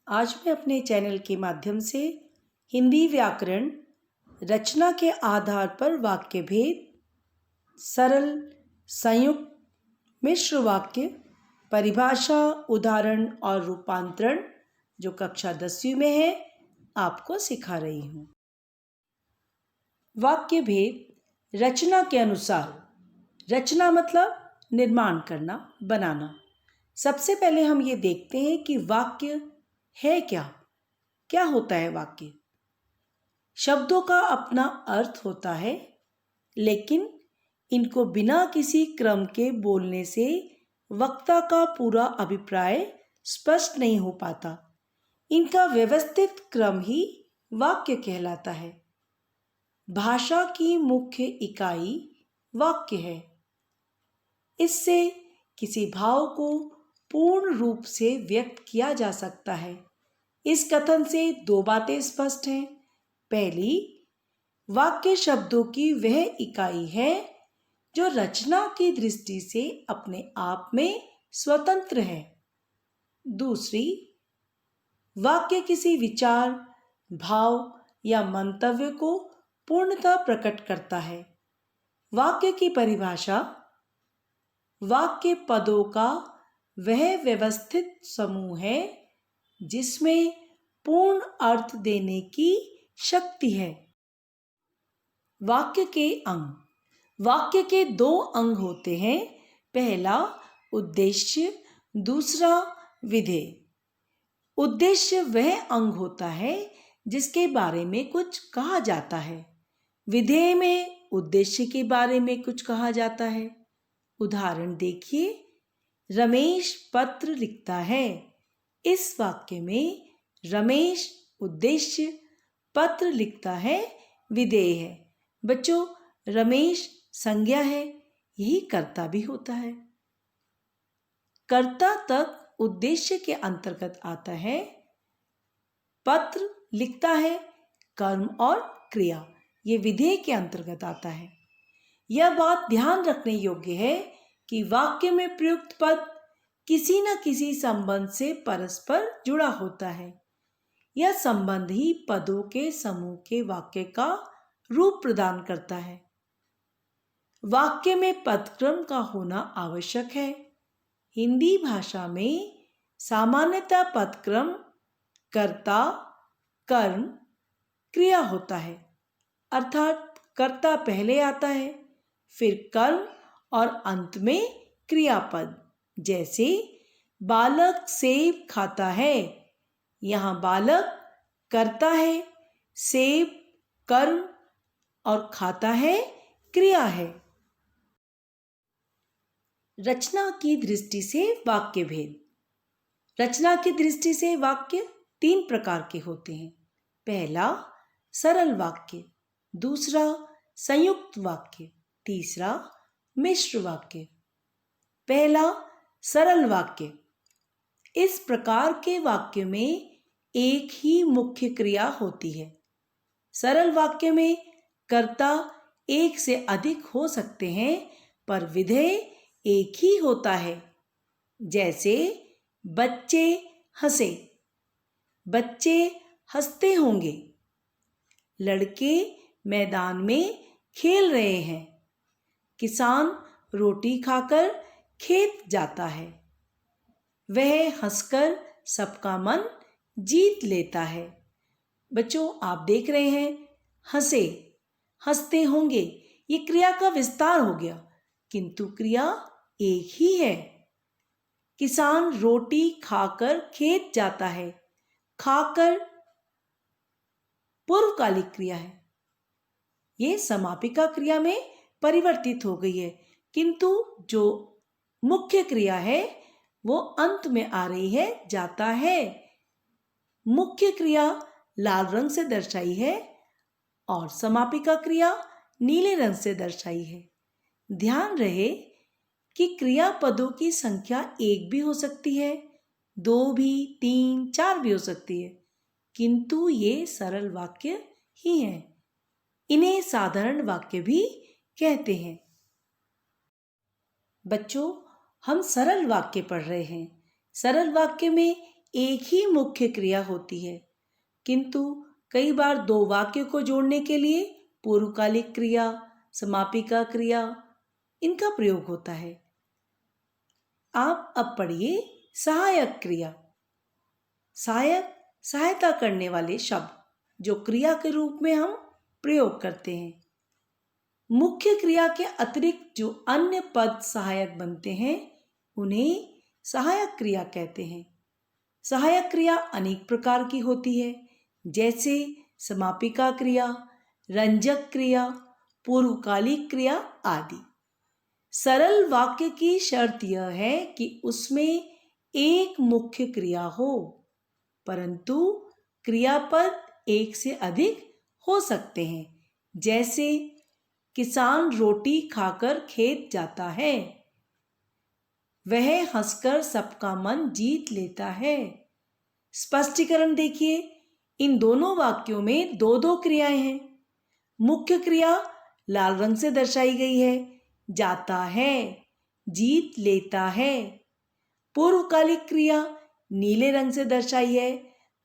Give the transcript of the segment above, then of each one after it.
आज मैं अपने चैनल के माध्यम से हिंदी व्याकरण रचना के आधार पर वाक्य भेद, सरल, संयुक्त, मिश्र वाक्य, परिभाषा, उदाहरण और रूपांतरण जो कक्षा 10वीं में है आपको सिखा रही हूँ। वाक्य भेद रचना के अनुसार। रचना मतलब निर्माण करना, बनाना। सबसे पहले हम ये देखते हैं कि वाक्य है क्या। क्या होता है वाक्य? शब्दों का अपना अर्थ होता है, लेकिन इनको बिना किसी क्रम के बोलने से वक्ता का पूरा अभिप्राय स्पष्ट नहीं हो पाता। इनका व्यवस्थित क्रम ही वाक्य कहलाता है। भाषा की मुख्य इकाई वाक्य है। इससे किसी भाव को पूर्ण रूप से व्यक्त किया जा सकता है। इस कथन से दो बातें स्पष्ट हैं। पहली, वाक्य शब्दों की वह इकाई है जो रचना की दृष्टि से अपने आप में स्वतंत्र है। दूसरी, वाक्य किसी विचार, भाव या मंतव्य को पूर्णतः प्रकट करता है। वाक्य की परिभाषा वाक्य पदों का वह व्यवस्थित समूह है जिसमें पूर्ण अर्थ देने की शक्ति है। वाक्य के अंग। वाक्य के दो अंग होते हैं। पहला उद्देश्य, दूसरा विधेय। उद्देश्य वह अंग होता है जिसके बारे में कुछ कहा जाता है। विधेय में उद्देश्य के बारे में कुछ कहा जाता है। उदाहरण देखिए, रमेश पत्र लिखता है। इस वाक्य में रमेश उद्देश्य, पत्र लिखता है विधेय है। बच्चों, रमेश संज्ञा है, यही कर्ता भी होता है। कर्ता तक उद्देश्य के अंतर्गत आता है। पत्र लिखता है कर्म और क्रिया, ये विधेय के अंतर्गत आता है। यह बात ध्यान रखने योग्य है कि वाक्य में प्रयुक्त पद किसी न किसी संबंध से परस्पर जुड़ा होता है। यह संबंध ही पदों के समूह के वाक्य का रूप प्रदान करता है। वाक्य में पदक्रम का होना आवश्यक है। हिंदी भाषा में सामान्यतः पदक्रम कर्ता, कर्म, क्रिया होता है। अर्थात कर्ता पहले आता है, फिर कर्म और अंत में क्रियापद। जैसे बालक सेब खाता है। यहाँ बालक कर्ता है, सेब कर्म और खाता है क्रिया है। रचना की दृष्टि से वाक्य भेद। रचना की दृष्टि से वाक्य तीन प्रकार के होते हैं। पहला सरल वाक्य, दूसरा संयुक्त वाक्य, तीसरा मिश्र वाक्य। पहला सरल वाक्य। इस प्रकार के वाक्य में एक ही मुख्य क्रिया होती है। सरल वाक्य में कर्ता एक से अधिक हो सकते हैं, पर विधेय एक ही होता है। जैसे बच्चे हंसे, बच्चे हंसते होंगे। लड़के मैदान में खेल रहे हैं। किसान रोटी खाकर खेत जाता है। वह हंसकर सबका मन जीत लेता है। बच्चों, आप देख रहे हैं, हंसे, हंसते होंगे, ये क्रिया का विस्तार हो गया, किंतु क्रिया एक ही है। किसान रोटी खाकर खेत जाता है। खाकर पूर्वकालिक क्रिया है, ये समापिका क्रिया में परिवर्तित हो गई है, किंतु जो मुख्य क्रिया है वो अंत में आ रही है, जाता है। मुख्य क्रिया लाल रंग से दर्शाई है और समापिका क्रिया नीले रंग से दर्शाई है। ध्यान रहे कि क्रियापदों की संख्या एक भी हो सकती है, दो भी, तीन, चार भी हो सकती है, किंतु ये सरल वाक्य ही हैं। इन्हें साधारण वाक्य भी कहते हैं। बच्चों, हम सरल वाक्य पढ़ रहे हैं। सरल वाक्य में एक ही मुख्य क्रिया होती है, किंतु कई बार दो वाक्य को जोड़ने के लिए पूर्वकालिक क्रिया, समापिका क्रिया इनका प्रयोग होता है। आप अब पढ़िए सहायक क्रिया। सहायक सहायता करने वाले शब्द जो क्रिया के रूप में हम प्रयोग करते हैं। मुख्य क्रिया के अतिरिक्त जो अन्य पद सहायक बनते हैं उन्हें सहायक क्रिया कहते हैं। सहायक क्रिया अनेक प्रकार की होती है, जैसे समापिका क्रिया, रंजक क्रिया, पूर्वकालिक क्रिया आदि। सरल वाक्य की शर्त यह है कि उसमें एक मुख्य क्रिया हो, परंतु क्रियापद एक से अधिक हो सकते हैं, जैसे किसान रोटी खाकर खेत जाता है, वह हंसकर सबका मन जीत लेता है। स्पष्टीकरण देखिए, इन दोनों वाक्यों में दो दो क्रियाएं हैं। मुख्य क्रिया लाल रंग से दर्शाई गई है, जाता है, जीत लेता है। पूर्वकालिक क्रिया नीले रंग से दर्शाई है,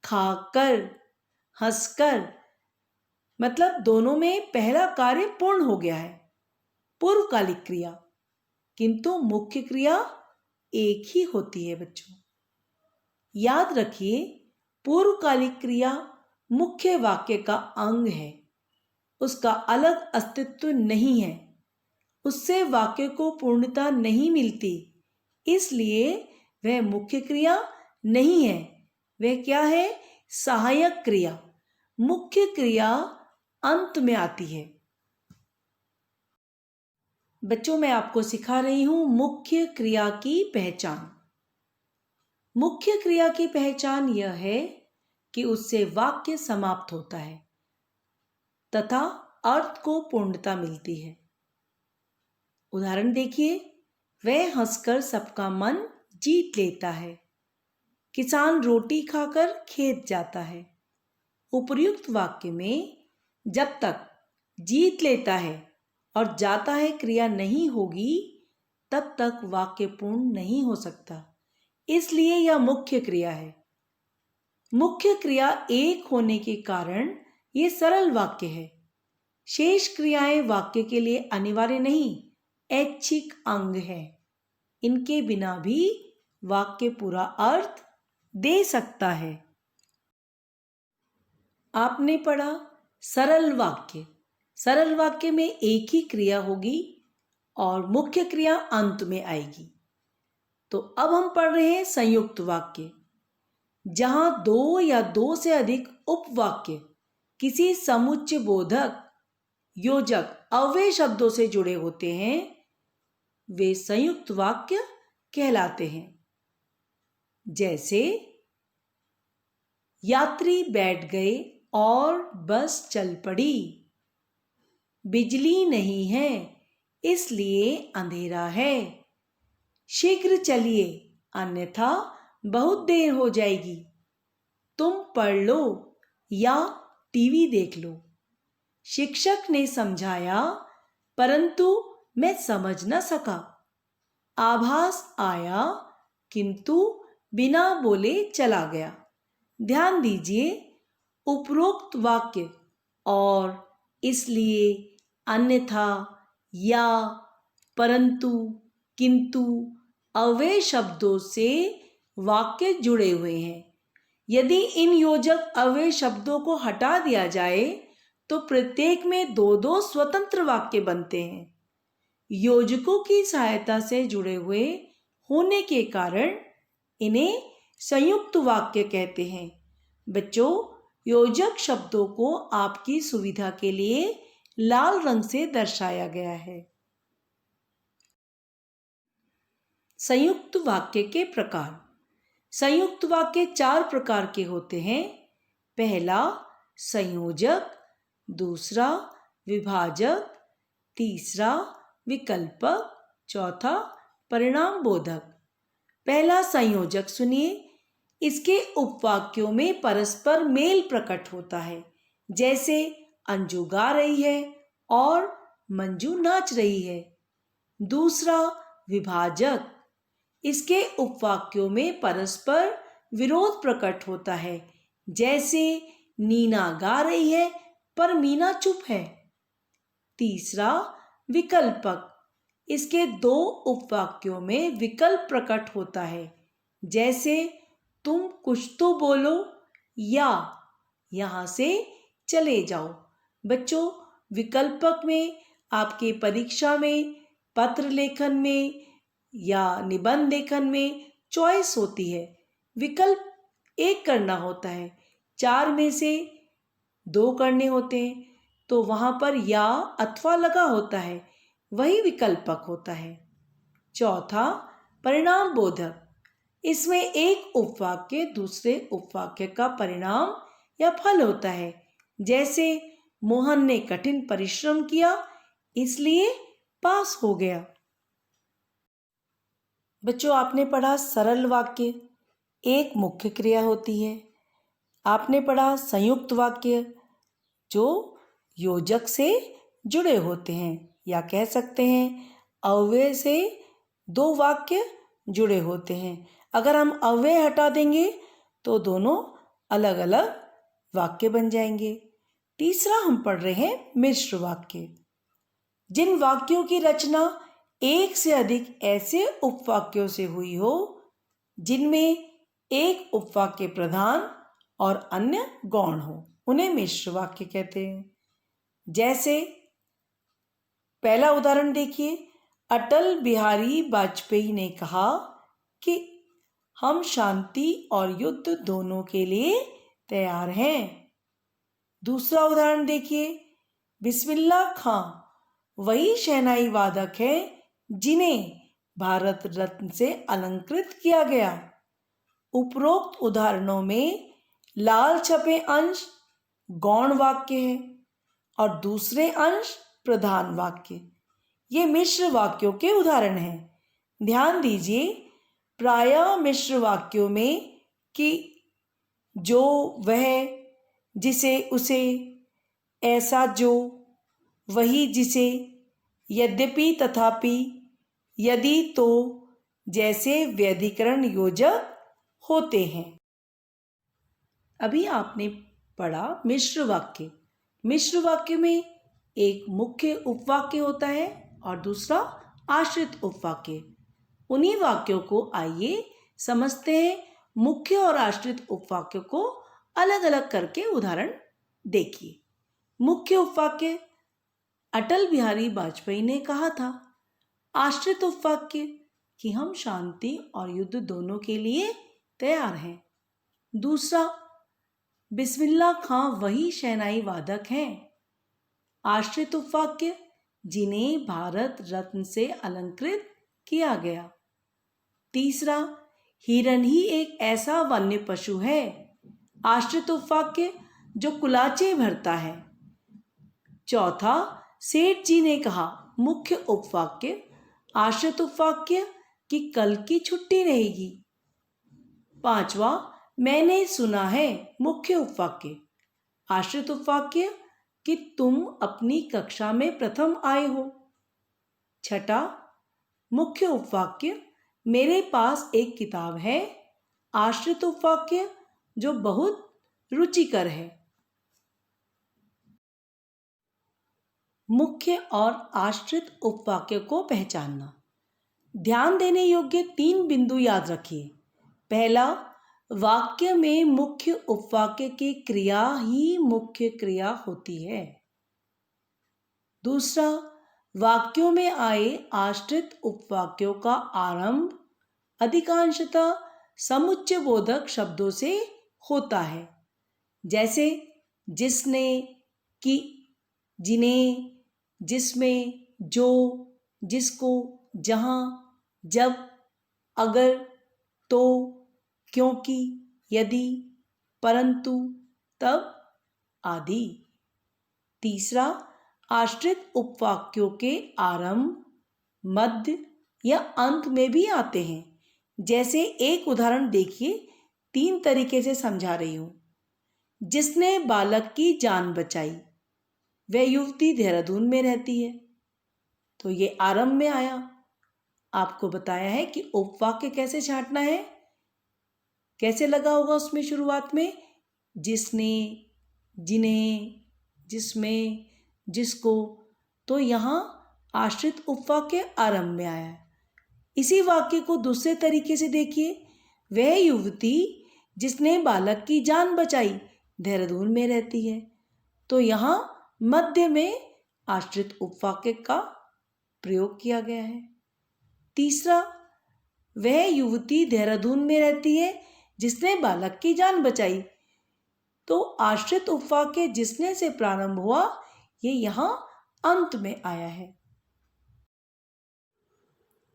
खाकर, हंसकर। मतलब दोनों में पहला कार्य पूर्ण हो गया है, पूर्वकालिक क्रिया, किंतु मुख्य क्रिया एक ही होती है। बच्चों याद रखिए, पूर्वकालिक क्रिया मुख्य वाक्य का अंग है, उसका अलग अस्तित्व नहीं है, उससे वाक्य को पूर्णता नहीं मिलती, इसलिए वह मुख्य क्रिया नहीं है। वह क्या है? सहायक क्रिया। मुख्य क्रिया अंत में आती है। बच्चों मैं आपको सिखा रही हूं मुख्य क्रिया की पहचान। मुख्य क्रिया की पहचान यह है कि उससे वाक्य समाप्त होता है तथा अर्थ को पूर्णता मिलती है। उदाहरण देखिए, वह हंसकर सबका मन जीत लेता है, किसान रोटी खाकर खेत जाता है। उपर्युक्त वाक्य में जब तक जीत लेता है और जाता है क्रिया नहीं होगी, तब तक वाक्य पूर्ण नहीं हो सकता, इसलिए यह मुख्य क्रिया है। मुख्य क्रिया एक होने के कारण यह सरल वाक्य है। शेष क्रियाएं वाक्य के लिए अनिवार्य नहीं, ऐच्छिक अंग है। इनके बिना भी वाक्य पूरा अर्थ दे सकता है। आपने पढ़ा सरल वाक्य। सरल वाक्य में एक ही क्रिया होगी और मुख्य क्रिया अंत में आएगी। तो अब हम पढ़ रहे हैं संयुक्त वाक्य, जहां दो या दो से अधिक उपवाक्य किसी समुच्चय बोधक, योजक, अव्यय शब्दों से जुड़े होते हैं, वे संयुक्त वाक्य कहलाते हैं। जैसे यात्री बैठ गए और बस चल पड़ी, बिजली नहीं है इसलिए अंधेरा है, शीघ्र चलिए अन्यथा बहुत देर हो जाएगी, तुम पढ़ लो या टीवी देख लो। शिक्षक ने समझाया परंतु मैं समझ न सका, आभास आया किंतु बिना बोले चला गया। ध्यान दीजिए, उपरोक्त वाक्य और इसलिए, अन्यथा, या, परंतु, किंतु अव्यय शब्दों से वाक्य जुड़े हुए हैं। यदि इन योजक अव्यय शब्दों को हटा दिया जाए तो प्रत्येक में दो दो स्वतंत्र वाक्य बनते हैं। योजकों की सहायता से जुड़े हुए होने के कारण इन्हें संयुक्त वाक्य कहते हैं। बच्चों, योजक शब्दों को आपकी सुविधा के लिए लाल रंग से दर्शाया गया है। संयुक्त वाक्य के प्रकार। संयुक्त वाक्य चार प्रकार के होते हैं। पहला संयोजक, दूसरा विभाजक, तीसरा विकल्पक, चौथा परिणाम बोधक। पहला संयोजक सुनिए। इसके उपवाक्यों में परस्पर मेल प्रकट होता है, जैसे अंजू गा रही है और मंजू नाच रही है। दूसरा विभाजक। इसके उपवाक्यों में परस्पर विरोध प्रकट होता है, जैसे नीना गा रही है पर मीना चुप है। तीसरा, विकल्पक। इसके दो उपवाक्यों में विकल्प प्रकट होता है, जैसे तुम कुछ तो बोलो या यहाँ से चले जाओ। बच्चों, विकल्पक में आपके परीक्षा में, पत्र लेखन में या निबंध लेखन में चॉइस होती है। विकल्प एक करना होता है, 4 में से 2 करने होते हैं, तो वहाँ पर या अथवा लगा होता है, वही विकल्पक होता है। चौथा, परिणाम बोधक। इसमें एक उपवाक्य दूसरे उपवाक्य का परिणाम या फल होता है, जैसे मोहन ने कठिन परिश्रम किया इसलिए पास हो गया। बच्चों, आपने पढ़ा सरल वाक्य, एक मुख्य क्रिया होती है। आपने पढ़ा संयुक्त वाक्य, जो योजक से जुड़े होते हैं, या कह सकते हैं अव्यय से 2 वाक्य जुड़े होते हैं। अगर हम अव्यय हटा देंगे तो दोनों अलग अलग वाक्य बन जाएंगे। तीसरा हम पढ़ रहे हैं मिश्र वाक्य। जिन वाक्यों की रचना एक से अधिक ऐसे उपवाक्यों से हुई हो जिनमें एक उपवाक्य प्रधान और अन्य गौण हो, उन्हें मिश्र वाक्य कहते हैं। जैसे पहला उदाहरण देखिए, अटल बिहारी वाजपेयी ने कहा कि हम शांति और युद्ध दोनों के लिए तैयार हैं। दूसरा उदाहरण देखिए, बिस्मिल्लाह खां वही शहनाई वादक है जिन्हें भारत रत्न से अलंकृत किया गया। उपरोक्त उदाहरणों में लाल छपे अंश गौण वाक्य है और दूसरे अंश प्रधान वाक्य। ये मिश्र वाक्यों के उदाहरण हैं। ध्यान दीजिए, प्रायः मिश्र वाक्यों में कि, जो, वह, जिसे, उसे, ऐसा, जो, वही, जिसे, यद्यपि, तथापि, यदि, तो जैसे व्यधिकरण योजक होते हैं। अभी आपने पढ़ा मिश्र वाक्य। मिश्र वाक्य में एक मुख्य उपवाक्य होता है और दूसरा आश्रित उपवाक्य। उन्हीं वाक्यों को आइए समझते हैं। मुख्य और आश्रित उपवाक्यों को अलग अलग करके उदाहरण देखिए। मुख्य उपवाक्य, अटल बिहारी वाजपेयी ने कहा था। आश्रित उपवाक्य, कि हम शांति और युद्ध दोनों के लिए तैयार हैं। दूसरा, बिस्मिल्लाह खां वही शहनाई वादक हैं। आश्रित उपवाक्य, जिन्हें भारत रत्न से अलंकृत किया गया। तीसरा, हिरन ही एक ऐसा वन्य पशु है। आश्रित उपवाक्य, जो कुलाचे भरता है। चौथा, सेठ जी ने कहा। मुख्य उपवाक्य। आश्रित उपवाक्य, कि कल की छुट्टी रहेगी। पांचवा, मैंने सुना है। मुख्य उपवाक्य। आश्रित उपवाक्य, कि तुम अपनी कक्षा में प्रथम आए हो। छठा, मुख्य उपवाक्य, मेरे पास एक किताब है। आश्रित उपवाक्य, जो बहुत रुचिकर है। मुख्य और आश्रित उपवाक्य को पहचानना। ध्यान देने योग्य 3 बिंदु याद रखिए। पहला, वाक्य में मुख्य उपवाक्य की क्रिया ही मुख्य क्रिया होती है। दूसरा, वाक्यों में आए आश्रित उपवाक्यों का आरंभ अधिकांशतः समुच्चय बोधक शब्दों से होता है, जैसे जिसने, कि, जिन्हें, जिसमें, जो, जिसको, जहां, जब, अगर, तो, क्योंकि, यदि, परंतु, तब आदि। तीसरा, आश्रित उपवाक्यों के आरंभ, मध्य या अंत में भी आते हैं। जैसे एक उदाहरण देखिए, 3 तरीके से समझा रही हूं। जिसने बालक की जान बचाई, वह युवती देहरादून में रहती है। तो ये आरंभ में आया। आपको बताया है कि उपवाक्य कैसे छांटना है। कैसे लगा होगा उसमें शुरुआत में? जिसने, जिन्हें, जिसमें, जिसको। तो यहाँ आश्रित उपवाक्य आरंभ में आया है। इसी वाक्य को दूसरे तरीके से देखिए। वह युवती जिसने बालक की जान बचाई देहरादून में रहती है। तो यहाँ मध्य में आश्रित उपवाक्य का प्रयोग किया गया है। तीसरा, वह युवती देहरादून में रहती है जिसने बालक की जान बचाई। तो आश्रित उपवाक्य जिसने से प्रारंभ हुआ, ये यहाँ अंत में आया है।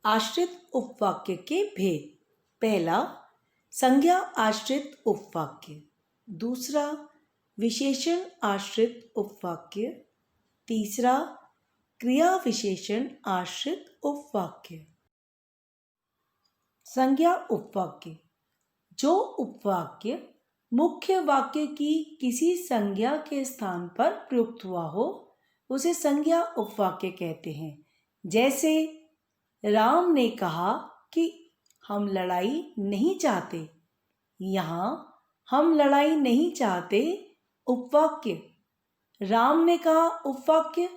आश्रित उपवाक्य के भेद। पहला, संज्ञा आश्रित उपवाक्य। दूसरा, विशेषण आश्रित उपवाक्य। तीसरा, क्रिया विशेषण आश्रित उपवाक्य। संज्ञा उपवाक्य। जो उपवाक्य मुख्य वाक्य की किसी संज्ञा के स्थान पर प्रयुक्त हुआ हो, उसे संज्ञा उपवाक्य कहते हैं। जैसे राम ने कहा कि हम लड़ाई नहीं चाहते। यहाँ हम लड़ाई नहीं चाहते उपवाक्य राम ने कहा उपवाक्य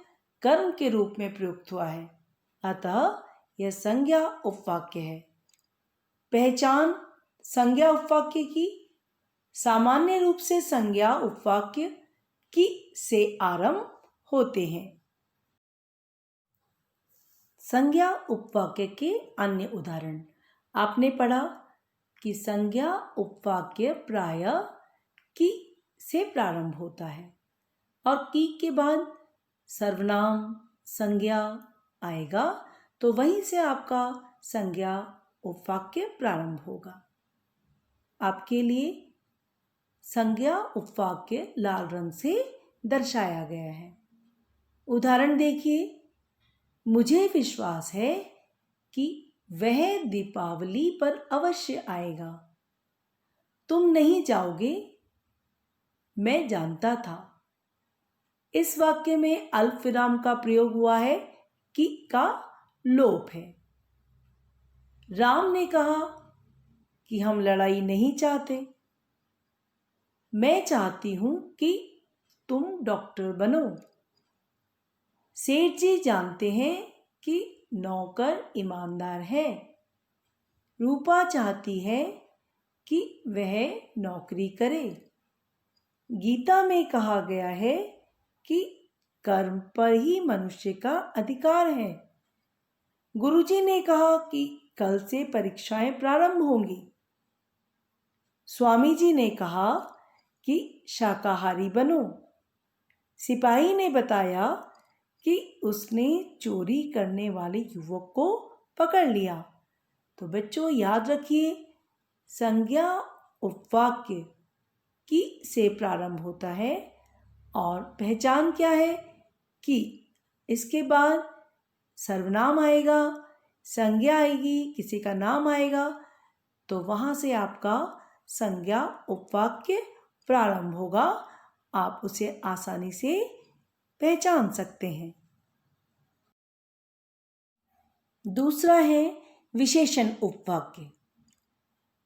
कर्म के रूप में प्रयुक्त हुआ है, अतः यह संज्ञा उपवाक्य है। पहचान संज्ञा उपवाक्य की। सामान्य रूप से संज्ञा उपवाक्य की से आरंभ होते हैं। संज्ञा उपवाक्य के अन्य उदाहरण। आपने पढ़ा कि संज्ञा उपवाक्य प्रायः की से प्रारंभ होता है और की के बाद सर्वनाम संज्ञा आएगा, तो वहीं से आपका संज्ञा उपवाक्य प्रारंभ होगा। आपके लिए संज्ञा उपवाक्य लाल रंग से दर्शाया गया है। उदाहरण देखिए। मुझे विश्वास है कि वह दीपावली पर अवश्य आएगा। तुम नहीं जाओगे, मैं जानता था। इस वाक्य में अल्प विराम का प्रयोग हुआ है, कि का लोप है। राम ने कहा कि हम लड़ाई नहीं चाहते। मैं चाहती हूं कि तुम डॉक्टर बनो। सेठ जी जानते हैं कि नौकर ईमानदार है। रूपा चाहती है कि वह नौकरी करे। गीता में कहा गया है कि कर्म पर ही मनुष्य का अधिकार है। गुरुजी ने कहा कि कल से परीक्षाएं प्रारंभ होंगी। स्वामी जी ने कहा कि शाकाहारी बनो। सिपाही ने बताया कि उसने चोरी करने वाले युवक को पकड़ लिया। तो बच्चों याद रखिए, संज्ञा उपवाक्य की से प्रारंभ होता है और पहचान क्या है कि इसके बाद सर्वनाम आएगा, संज्ञा आएगी, किसी का नाम आएगा, तो वहाँ से आपका संज्ञा उपवाक्य प्रारंभ होगा। आप उसे आसानी से पहचान सकते हैं। दूसरा है विशेषण उपवाक्य।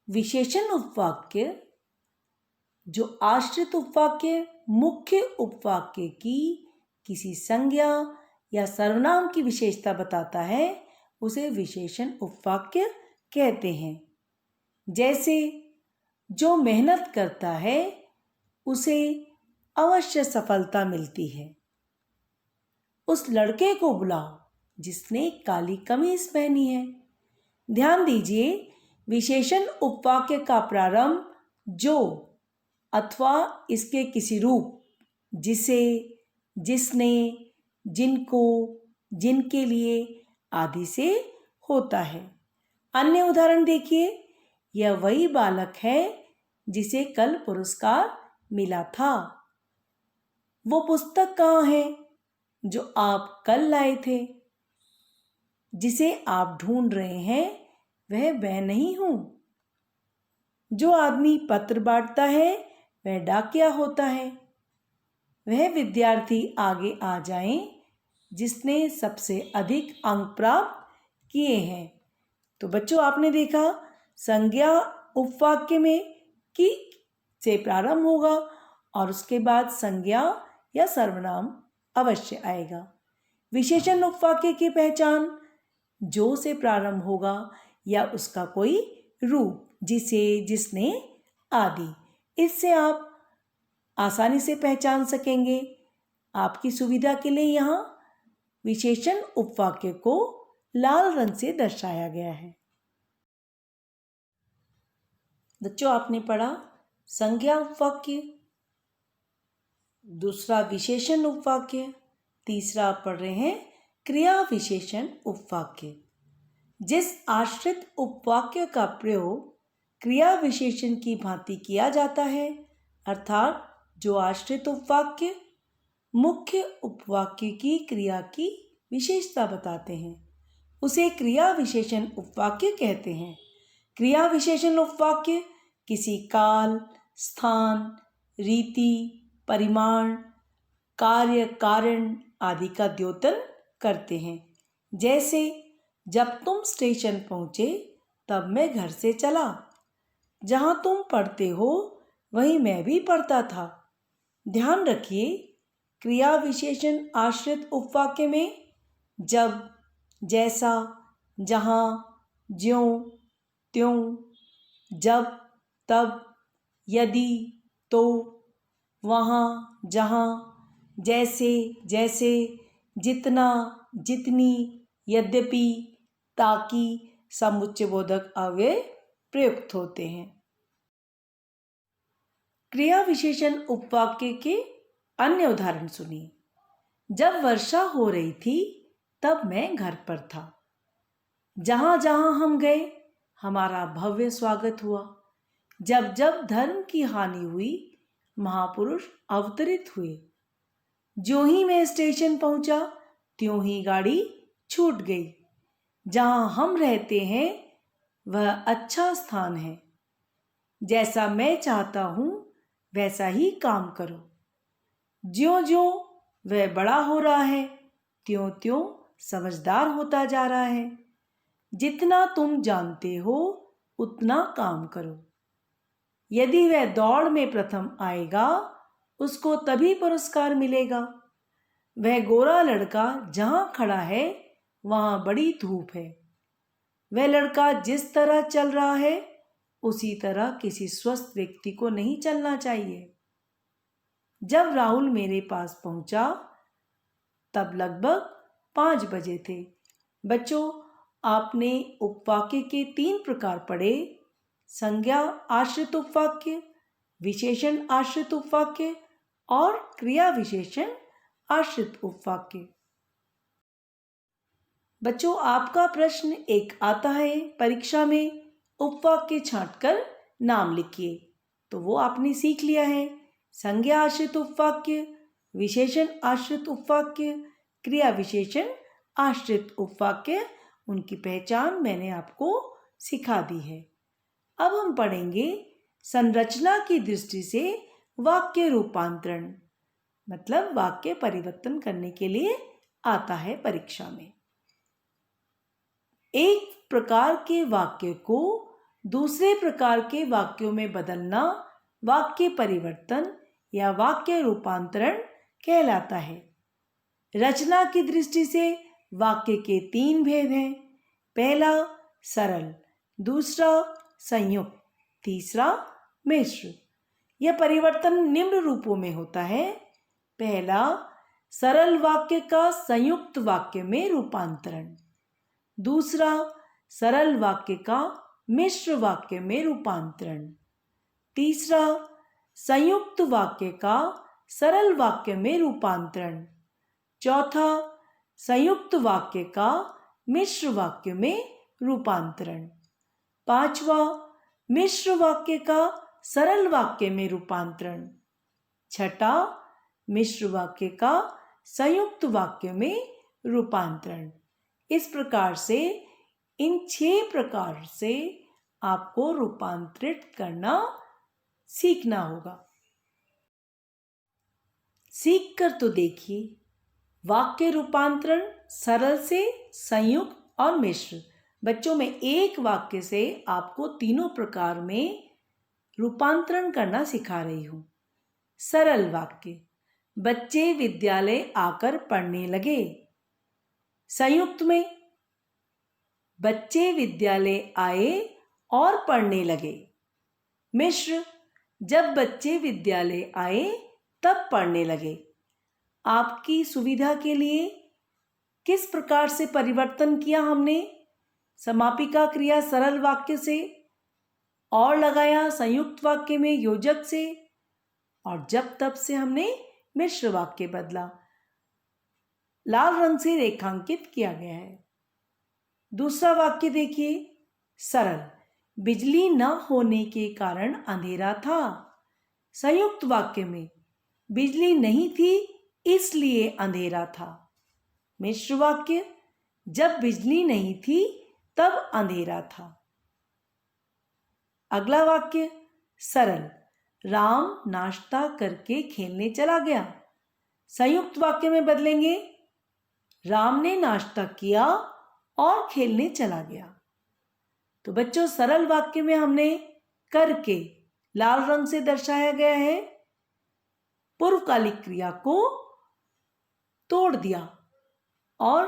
विशेषण उपवाक्य जो आश्रित उपवाक्य मुख्य उपवाक्य की किसी संज्ञा या सर्वनाम की विशेषता बताता है, उसे विशेषण उपवाक्य कहते हैं। जैसे जो मेहनत करता है उसे अवश्य सफलता मिलती है। उस लड़के को बुलाओ जिसने काली कमीज पहनी है। ध्यान दीजिए, विशेषण उपवाक्य का प्रारंभ जो अथवा इसके किसी रूप, जिसे, जिसने, जिनको, जिनके लिए आदि से होता है। अन्य उदाहरण देखिए। यह वही बालक है जिसे कल पुरस्कार मिला था। वो पुस्तक कहाँ है जो आप कल लाए थे। जिसे आप ढूंढ रहे हैं वह मैं नहीं हूं। जो आदमी पत्र बांटता है वह डाकिया होता है। वह विद्यार्थी आगे आ जाए जिसने सबसे अधिक अंक प्राप्त किए हैं। तो बच्चों आपने देखा, संज्ञा उपवाक्य में की से प्रारंभ होगा और उसके बाद संज्ञा या सर्वनाम अवश्य आएगा। विशेषण उपवाक्य की पहचान जो से प्रारंभ होगा या उसका कोई रूप, जिसे, जिसने आदि। इससे आप आसानी से पहचान सकेंगे। आपकी सुविधा के लिए यहाँ विशेषण उपवाक्य को लाल रंग से दर्शाया गया है। बच्चों, आपने पढ़ा संज्ञा उपवाक्य, दूसरा विशेषण उपवाक्य, तीसरा आप पढ़ रहे हैं क्रिया विशेषण उपवाक्य। जिस आश्रित उपवाक्य का प्रयोग क्रिया विशेषण की भांति किया जाता है, अर्थात जो आश्रित उपवाक्य मुख्य उपवाक्य की क्रिया की विशेषता बताते हैं, उसे क्रिया विशेषण उपवाक्य कहते हैं। क्रिया विशेषण उपवाक्य किसी काल, स्थान, रीति, परिमाण, कार्य, कारण आदि का द्योतन करते हैं। जैसे जब तुम स्टेशन पहुँचे तब मैं घर से चला। जहाँ तुम पढ़ते हो वहीं मैं भी पढ़ता था। ध्यान रखिए, क्रिया विशेषण आश्रित उपवाक्य में जब, जैसा, जहाँ, ज्यों, त्यों, जब, तब, यदि, तो, वहाँ, जहाँ, जैसे, जैसे, जितना, जितनी, यद्यपि, ताकि समुच्चयबोधक अव्यय प्रयुक्त होते हैं। क्रिया विशेषण उपवाक्य के अन्य उदाहरण सुनिए। जब वर्षा हो रही थी तब मैं घर पर था। जहाँ जहाँ हम गए हमारा भव्य स्वागत हुआ। जब जब धर्म की हानि हुई महापुरुष अवतरित हुए। जो ही मैं स्टेशन पहुंचा त्यों ही गाड़ी छूट गई। जहाँ हम रहते हैं वह अच्छा स्थान है। जैसा मैं चाहता हूँ वैसा ही काम करो। ज्यों ज्यों वह बड़ा हो रहा है त्यों त्यों समझदार होता जा रहा है। जितना तुम जानते हो उतना काम करो। यदि वह दौड़ में प्रथम आएगा उसको तभी पुरस्कार मिलेगा। वह गोरा लड़का जहाँ खड़ा है वहाँ बड़ी धूप है। वह लड़का जिस तरह चल रहा है उसी तरह किसी स्वस्थ व्यक्ति को नहीं चलना चाहिए। जब राहुल मेरे पास पहुंचा तब लगभग 5 बजे थे। बच्चों, आपने उपवाक्य के 3 प्रकार पढ़े: संज्ञा आश्रित उपवाक्य, विशेषण आश्रित उपवाक्य और क्रिया विशेषण आश्रित उपवाक्य। बच्चों, आपका प्रश्न एक आता है परीक्षा में, उपवाक्य छांटकर नाम लिखिए। तो वो आपने सीख लिया है। संज्ञा आश्रित उपवाक्य, विशेषण आश्रित उपवाक्य, क्रिया विशेषण आश्रित उपवाक्य, उनकी पहचान मैंने आपको सिखा दी है। अब हम पढ़ेंगे संरचना की दृष्टि से वाक्य रूपांतरण, मतलब वाक्य परिवर्तन करने के लिए आता है परीक्षा में। एक प्रकार के वाक्य को दूसरे प्रकार के वाक्यों में बदलना वाक्य परिवर्तन या वाक्य रूपांतरण कहलाता है। रचना की दृष्टि से वाक्य के 3 भेद हैं। पहला सरल, दूसरा संयुक्त, तीसरा मिश्र। यह परिवर्तन निम्न रूपों में होता है। पहला, सरल वाक्य का संयुक्त वाक्य में रूपांतरण। दूसरा, सरल वाक्य का मिश्र वाक्य में रूपांतरण। तीसरा, संयुक्त वाक्य का सरल वाक्य में रूपांतरण। चौथा, संयुक्त वाक्य का मिश्र वाक्य में रूपांतरण। पांचवा, मिश्र वाक्य का सरल वाक्य में रूपांतरण। छठा, मिश्र वाक्य का संयुक्त वाक्य में रूपांतरण। इस प्रकार से इन 6 प्रकार से आपको रूपांतरित करना सीखना होगा। सीख कर तो देखिए। वाक्य रूपांतरण सरल से संयुक्त और मिश्र बच्चों में एक वाक्य से आपको तीनों प्रकार में रूपांतरण करना सिखा रही हूं। सरल वाक्य, बच्चे विद्यालय आकर पढ़ने लगे। संयुक्त में, बच्चे विद्यालय आए और पढ़ने लगे। मिश्र, जब बच्चे विद्यालय आए तब पढ़ने लगे। आपकी सुविधा के लिए किस प्रकार से परिवर्तन किया हमने? समापिका क्रिया सरल वाक्य से और लगाया संयुक्त वाक्य में योजक से, और जब तब से हमने मिश्र वाक्य बदला। लाल रंग से रेखांकित किया गया है। दूसरा वाक्य देखिए, सरल, बिजली न होने के कारण अंधेरा था। संयुक्त वाक्य में, बिजली नहीं थी इसलिए अंधेरा था। मिश्र वाक्य, जब बिजली नहीं थी तब अंधेरा था। अगला वाक्य, सरल, राम नाश्ता करके खेलने चला गया। संयुक्त वाक्य में बदलेंगे, राम ने नाश्ता किया और खेलने चला गया। तो बच्चों, सरल वाक्य में हमने करके लाल रंग से दर्शाया गया है, पूर्वकालिक क्रिया को तोड़ दिया और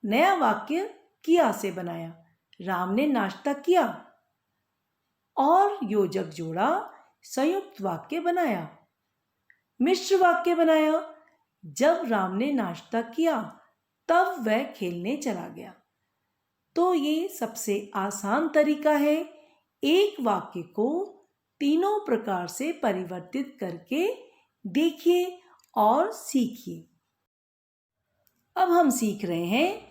नया वाक्य किया से बनाया। राम ने नाश्ता किया और योजक जोड़ा, संयुक्त वाक्य बनाया। मिश्र वाक्य बनाया, जब राम ने नाश्ता किया तब वह खेलने चला गया। तो ये सबसे आसान तरीका है एक वाक्य को तीनों प्रकार से परिवर्तित करके देखिए और सीखिए। अब हम सीख रहे हैं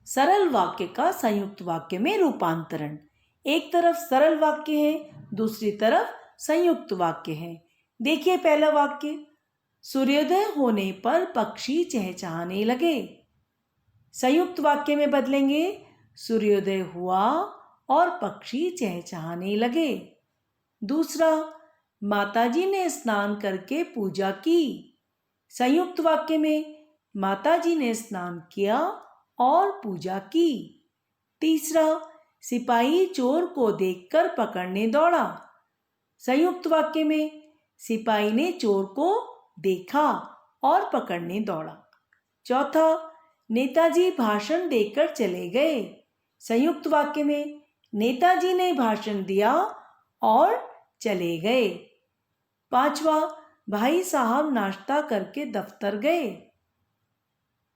सरल वाक्य का संयुक्त वाक्य में रूपांतरण। एक तरफ सरल वाक्य है, दूसरी तरफ संयुक्त वाक्य है। देखिए पहला वाक्य, सूर्योदय होने पर पक्षी चहचहाने लगे। संयुक्त वाक्य में बदलेंगे, सूर्योदय हुआ और पक्षी चहचहाने लगे। दूसरा, माताजी ने स्नान करके पूजा की। संयुक्त वाक्य में, माताजी ने स्नान किया और पूजा की। तीसरा, सिपाही चोर को देखकर पकड़ने दौड़ा। संयुक्त वाक्य में, सिपाही ने चोर को देखा और पकड़ने दौड़ा। चौथा, नेताजी भाषण देकर चले गए। संयुक्त वाक्य में, नेताजी ने भाषण दिया और चले गए। पांचवा, भाई साहब नाश्ता करके दफ्तर गए।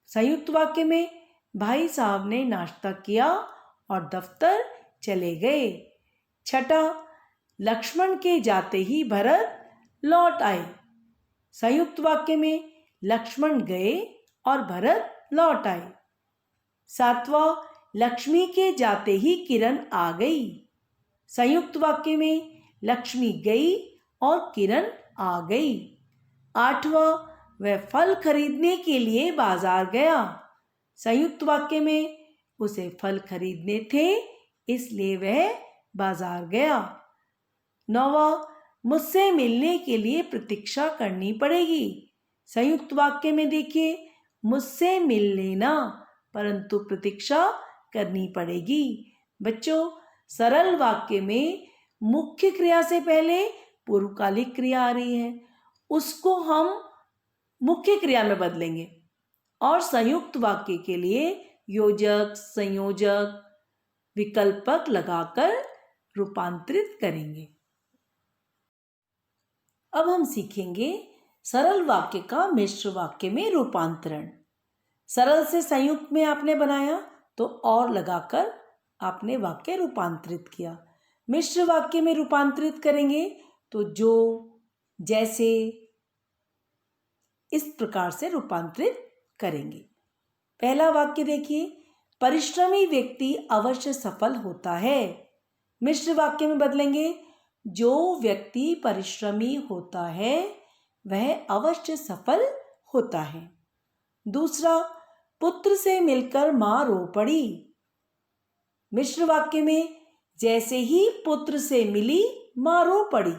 संयुक्त वाक्य में, भाई साहब ने नाश्ता किया और दफ्तर चले गए। छठा, लक्ष्मण के जाते ही भरत लौट आए। संयुक्त वाक्य में, लक्ष्मण गए और भरत लौट आए। सातवां, लक्ष्मी के जाते ही किरण आ गई। संयुक्त वाक्य में, लक्ष्मी गई और किरण आ गई। आठवां, वह फल खरीदने के लिए बाजार गया। संयुक्त वाक्य में, उसे फल खरीदने थे इसलिए वह बाजार गया। नौवां, मुझसे मिलने के लिए प्रतीक्षा करनी पड़ेगी। संयुक्त वाक्य में देखिए, मुझसे मिल लेना परंतु प्रतीक्षा करनी पड़ेगी। बच्चों, सरल वाक्य में मुख्य क्रिया से पहले पूर्वकालिक क्रिया आ रही है, उसको हम मुख्य क्रिया में बदलेंगे और संयुक्त वाक्य के लिए योजक, संयोजक, विकल्पक लगाकर रूपांतरित करेंगे। अब हम सीखेंगे सरल वाक्य का मिश्र वाक्य में रूपांतरण। सरल से संयुक्त में आपने बनाया तो और लगाकर आपने वाक्य रूपांतरित किया। मिश्र वाक्य में रूपांतरित करेंगे तो जो, जैसे, इस प्रकार से रूपांतरित करेंगे। पहला वाक्य देखिए, परिश्रमी व्यक्ति अवश्य सफल होता है। मिश्र वाक्य में बदलेंगे, जो व्यक्ति परिश्रमी होता है वह अवश्य सफल होता है। दूसरा, पुत्र से मिलकर मां रो पड़ी। मिश्र वाक्य में, जैसे ही पुत्र से मिली मां रो पड़ी।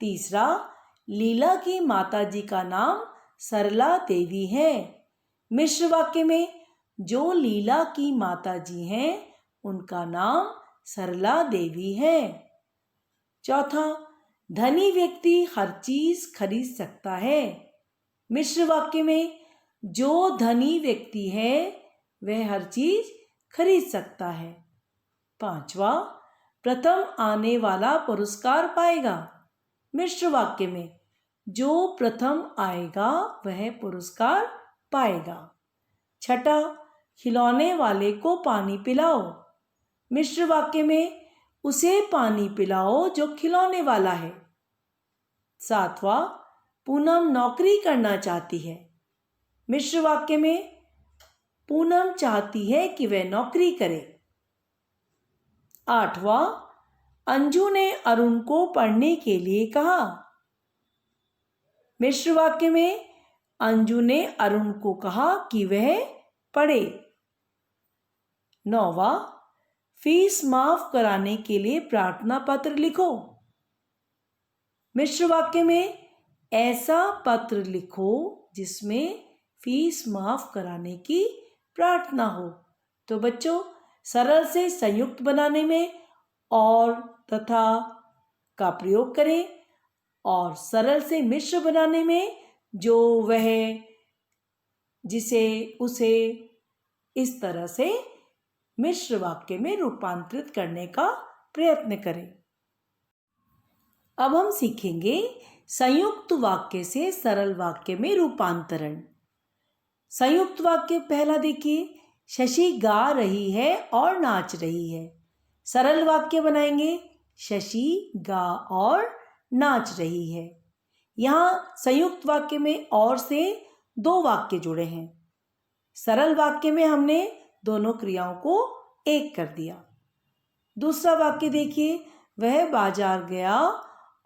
तीसरा, लीला की माताजी का नाम सरला देवी है। मिश्र वाक्य में, जो लीला की माताजी हैं उनका नाम सरला देवी है। चौथा, धनी व्यक्ति हर चीज खरीद सकता है। मिश्र वाक्य में जो धनी व्यक्ति है वह हर चीज खरीद सकता है। पांचवा, प्रथम आने वाला पुरस्कार पाएगा। मिश्र वाक्य में जो प्रथम आएगा वह पुरस्कार पाएगा। छठा, खिलौने वाले को पानी पिलाओ। मिश्र वाक्य में उसे पानी पिलाओ जो खिलौने वाला है। सातवां, पूनम नौकरी करना चाहती है। मिश्र वाक्य में पूनम चाहती है कि वह नौकरी करे। आठवां, अंजू ने अरुण को पढ़ने के लिए कहा। मिश्र वाक्य में अंजू ने अरुण को कहा कि वह पढ़े। नौवां, फीस माफ कराने के लिए प्रार्थना पत्र लिखो। मिश्र वाक्य में ऐसा पत्र लिखो जिसमें फीस माफ कराने की प्रार्थना हो। तो बच्चों, सरल से संयुक्त बनाने में और तथा का प्रयोग करें और सरल से मिश्र बनाने में जो वह जिसे उसे इस तरह से मिश्र वाक्य में रूपांतरित करने का प्रयत्न करें। अब हम सीखेंगे संयुक्त वाक्य से सरल वाक्य में रूपांतरण। संयुक्त वाक्य पहला देखिए, शशि गा रही है और नाच रही है। सरल वाक्य बनाएंगे, शशि गा और नाच रही है। यहाँ संयुक्त वाक्य में और से दो वाक्य जुड़े हैं। सरल वाक्य में हमने दोनों क्रियाओं को एक कर दिया। दूसरा वाक्य देखिए, वह बाजार गया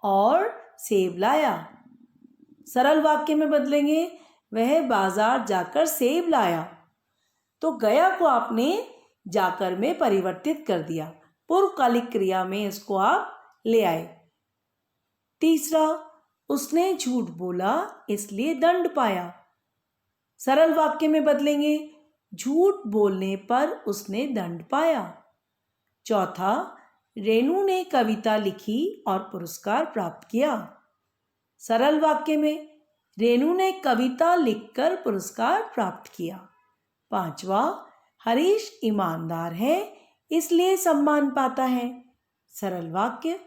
और सेब लाया। सरल वाक्य में बदलेंगे, वह बाजार जाकर सेब लाया। तो गया को आपने जाकर में परिवर्तित कर दिया, पूर्वकालिक क्रिया में इसको आप ले आए। तीसरा, उसने झूठ बोला इसलिए दंड पाया। सरल वाक्य में बदलेंगे, झूठ बोलने पर उसने दंड पाया। चौथा, रेनू ने कविता लिखी और पुरस्कार प्राप्त किया। सरल वाक्य में रेनू ने कविता लिखकर पुरस्कार प्राप्त किया। पांचवा, हरीश ईमानदार है इसलिए सम्मान पाता है। सरल वाक्य,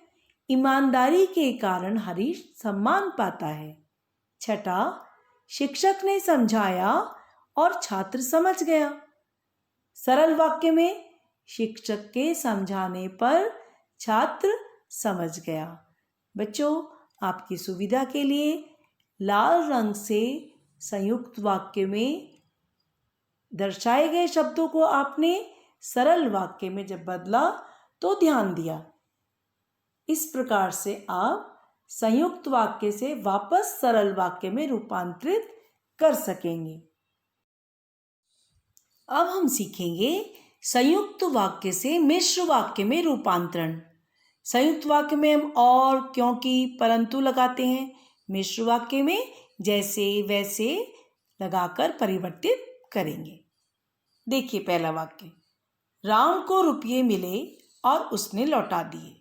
ईमानदारी के कारण हरीश सम्मान पाता है। छठा, शिक्षक ने समझाया और छात्र समझ गया। सरल वाक्य में शिक्षक के समझाने पर छात्र समझ गया। बच्चों, आपकी सुविधा के लिए लाल रंग से संयुक्त वाक्य में दर्शाए गए शब्दों को आपने सरल वाक्य में जब बदला तो ध्यान दिया। इस प्रकार से आप संयुक्त वाक्य से वापस सरल वाक्य में रूपांतरित कर सकेंगे। अब हम सीखेंगे संयुक्त वाक्य से मिश्र वाक्य में रूपांतरण। संयुक्त वाक्य में हम और, क्योंकि, परंतु लगाते हैं। मिश्र वाक्य में जैसे वैसे लगाकर परिवर्तित करेंगे। देखिए पहला वाक्य, राम को रुपये मिले और उसने लौटा दिए।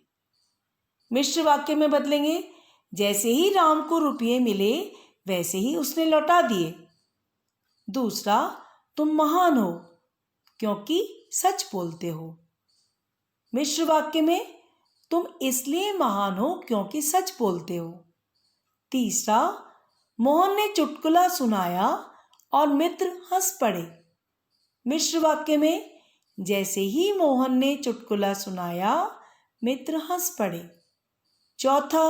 मिश्र वाक्य में बदलेंगे, जैसे ही राम को रुपये मिले वैसे ही उसने लौटा दिए। दूसरा, तुम महान हो क्योंकि सच बोलते हो। मिश्र वाक्य में तुम इसलिए महान हो क्योंकि सच बोलते हो। तीसरा, मोहन ने चुटकुला सुनाया और मित्र हंस पड़े। मिश्र वाक्य में जैसे ही मोहन ने चुटकुला सुनाया मित्र हंस पड़े। चौथा,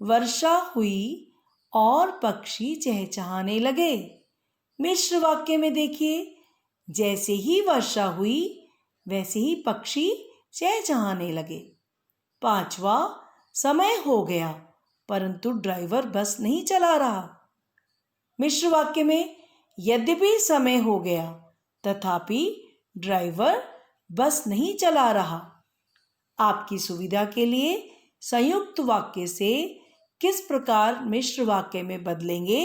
वर्षा हुई और पक्षी चहचहाने लगे। मिश्र वाक्य में देखिए, जैसे ही वर्षा हुई वैसे ही पक्षी चहचहाने लगे। पांचवा, समय हो गया परंतु ड्राइवर बस नहीं चला रहा। मिश्र वाक्य में यद्यपि समय हो गया तथापि ड्राइवर बस नहीं चला रहा। आपकी सुविधा के लिए संयुक्त वाक्य से किस प्रकार मिश्र वाक्य में बदलेंगे,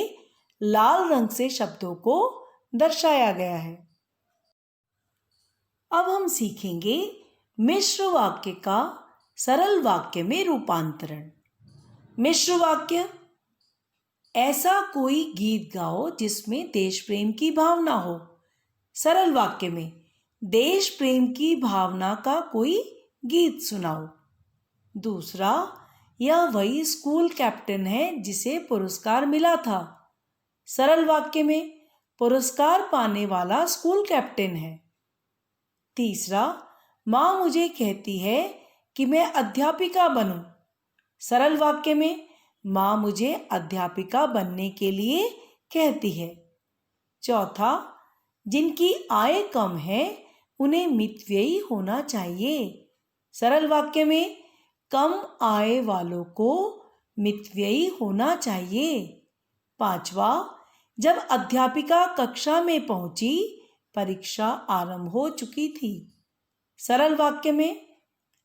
लाल रंग से शब्दों को दर्शाया गया है। अब हम सीखेंगे मिश्र वाक्य का सरल वाक्य में रूपांतरण। मिश्र वाक्य, ऐसा कोई गीत गाओ जिसमें देश प्रेम की भावना हो। सरल वाक्य में देश प्रेम की भावना का कोई गीत सुनाओ। दूसरा, यह वही स्कूल कैप्टन है जिसे पुरस्कार मिला था। सरल वाक्य में पुरस्कार पाने वाला स्कूल कैप्टन है। तीसरा, माँ मुझे कहती है कि मैं अध्यापिका बनूं। सरल वाक्य में माँ मुझे अध्यापिका बनने के लिए कहती है। चौथा, जिनकी आय कम है उन्हें मितव्ययी होना चाहिए। सरल वाक्य में कम आय वालों को मितव्ययी होना चाहिए। पांचवा, जब अध्यापिका कक्षा में पहुंची परीक्षा आरंभ हो चुकी थी। सरल वाक्य में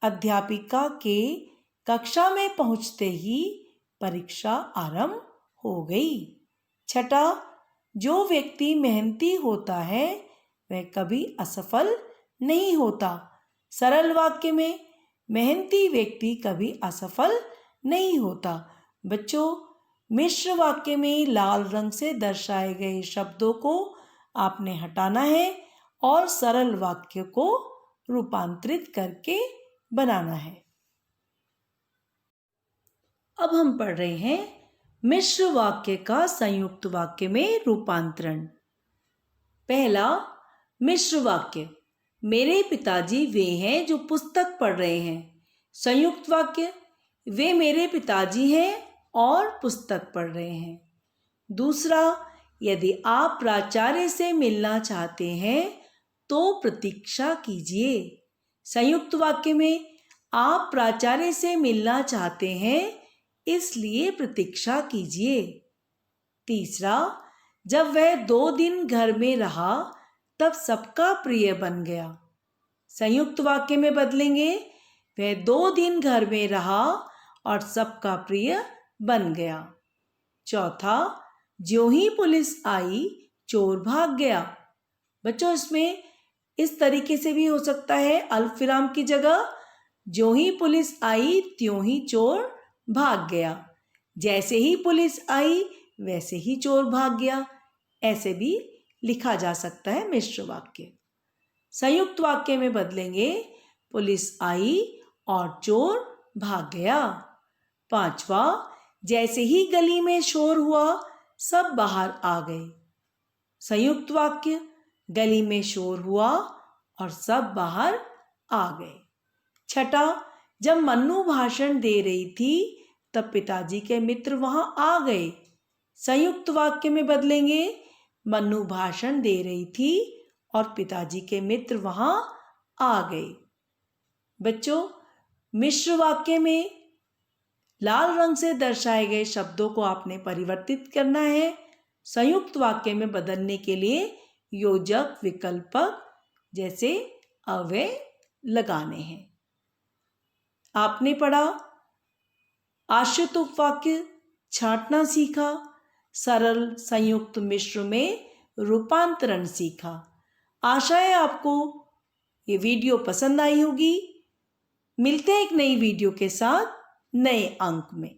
अध्यापिका के कक्षा में पहुंचते ही परीक्षा आरंभ हो गई। छठा, जो व्यक्ति मेहनती होता है वह कभी असफल नहीं होता। सरल वाक्य में मेहनती व्यक्ति कभी असफल नहीं होता। बच्चों, मिश्र वाक्य में लाल रंग से दर्शाए गए शब्दों को आपने हटाना है और सरल वाक्य को रूपांतरित करके बनाना है। अब हम पढ़ रहे हैं मिश्र वाक्य का संयुक्त वाक्य में रूपांतरण। पहला मिश्र वाक्य, मेरे पिताजी वे हैं जो पुस्तक पढ़ रहे हैं। संयुक्त वाक्य, वे मेरे पिताजी हैं और पुस्तक पढ़ रहे हैं। दूसरा, यदि आप प्राचार्य से मिलना चाहते हैं तो प्रतीक्षा कीजिए। संयुक्त वाक्य में आप प्राचार्य से मिलना चाहते हैं इसलिए प्रतीक्षा कीजिए। तीसरा, जब वह 2 दिन घर में रहा तब सबका प्रिय बन गया। संयुक्त वाक्य में बदलेंगे, वह 2 दिन घर में रहा और सबका प्रिय बन गया। चौथा, ज्यों ही पुलिस आई चोर भाग गया। बच्चों, इसमें इस तरीके से भी हो सकता है, अल्पविराम की जगह ज्यों ही पुलिस आई त्यों ही चोर भाग गया। जैसे ही पुलिस आई वैसे ही चोर भाग गया, ऐसे भी लिखा जा सकता है मिश्र वाक्य। संयुक्त वाक्य में बदलेंगे, पुलिस आई और चोर भाग गया। पांचवा, जैसे ही गली में शोर हुआ सब बाहर आ गए। संयुक्त वाक्य, गली में शोर हुआ और सब बाहर आ गए। छठा, जब मन्नू भाषण दे रही थी तब पिताजी के मित्र वहां आ गए। संयुक्त वाक्य में बदलेंगे, मन्नू भाषण दे रही थी और पिताजी के मित्र वहां आ गए। बच्चों, मिश्र वाक्य में लाल रंग से दर्शाए गए शब्दों को आपने परिवर्तित करना है। संयुक्त वाक्य में बदलने के लिए योजक विकल्पक जैसे अव्यय लगाने हैं। आपने पढ़ा आश्रित उपवाक्य छांटना सीखा, सरल संयुक्त मिश्र में रूपांतरण सीखा। आशा है आपको ये वीडियो पसंद आई होगी। मिलते हैं एक नई वीडियो के साथ नए अंक में।